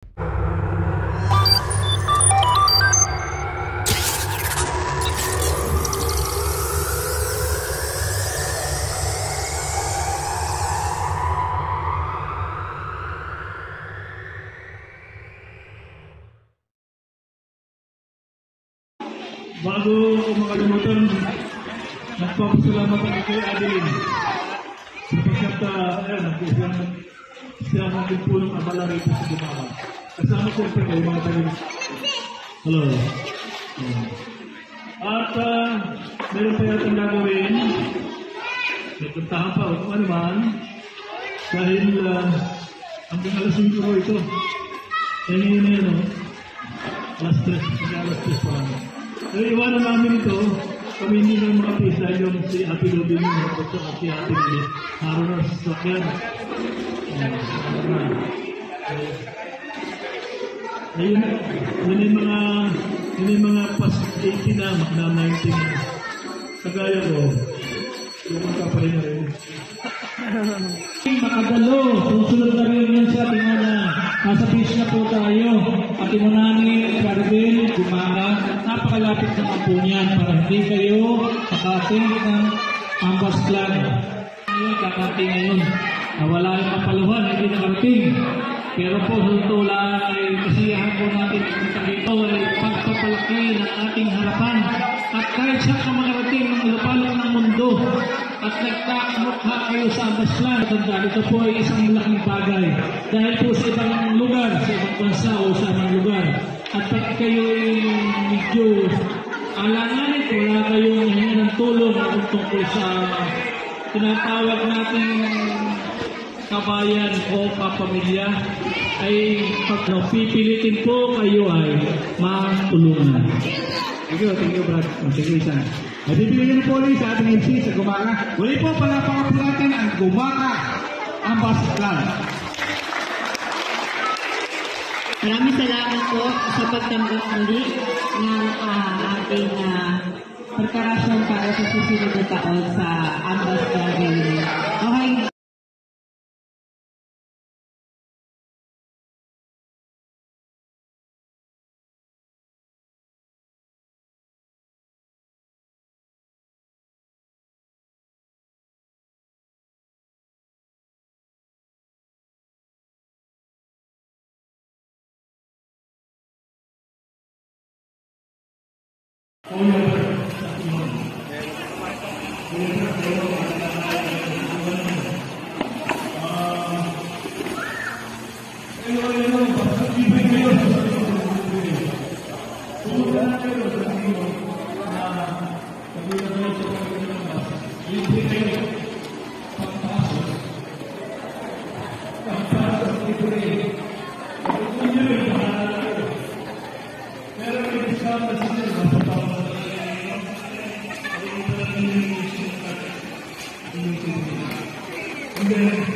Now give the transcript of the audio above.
Bago makalimutan, nagpapasalamat ako kay Adeline. Sapagkat, siya natin po ng abala rito sa Gumawa. Kasama ko ito kayo mga talim. Hello. At meron pa yatang gagawin. May puntahan pa o kung ano man. Dahil hanggang alas 5 ko ito. Ngayon na yun, alas 3 pa lang. So, iwanan namin ito, kami hindi lang makapis dahil yung si Ate Lubin yun, at si Ate Lubin, naroon na sa sakyan. Yun yung mga past 80 na, na 19 na. Kagaya ko, yung mga kapalin na rin. Makadalo, susunod na rin yan sa ating na nasa beach na po tayo. At imunani, Caribel, Gumawa, napakalapit naman po niyan para hindi kayo makating ng Ambas Clan. Ngayon, kakating ngayon. Wala yung kapaluhan, hindi nakarating. Pero po, tutulan ay kasiyahan po natin ang dito ay pagpapalaki ng ating harapan. At kahit sa kamakarating ng lupalong ng mundo, at nagkakamukha kayo sa Ambas Clan. Ito po ay isang malaking bagay. Dahil po sa ibang lugar, sa ibang bansa o sa ibang lugar. At pag kayo ay medyo alanganin, wala kayong hinga ng tulong tungkol sa tinatawag natin kabayan o kapamilya, ay pag pipilitin po kayo ay matulungan. Thank you, Brad. Sige, isa. At bibigyan niyo po ulit sa ating MC sa Gumawa. Muli po, palapakan po natin ang Gumawa Ambas Clan. Maraming salamat po sa pagtanggap muli ng ating preparasyon para sa susunod na taon sa Ambas Clan Reunion. Okay. And then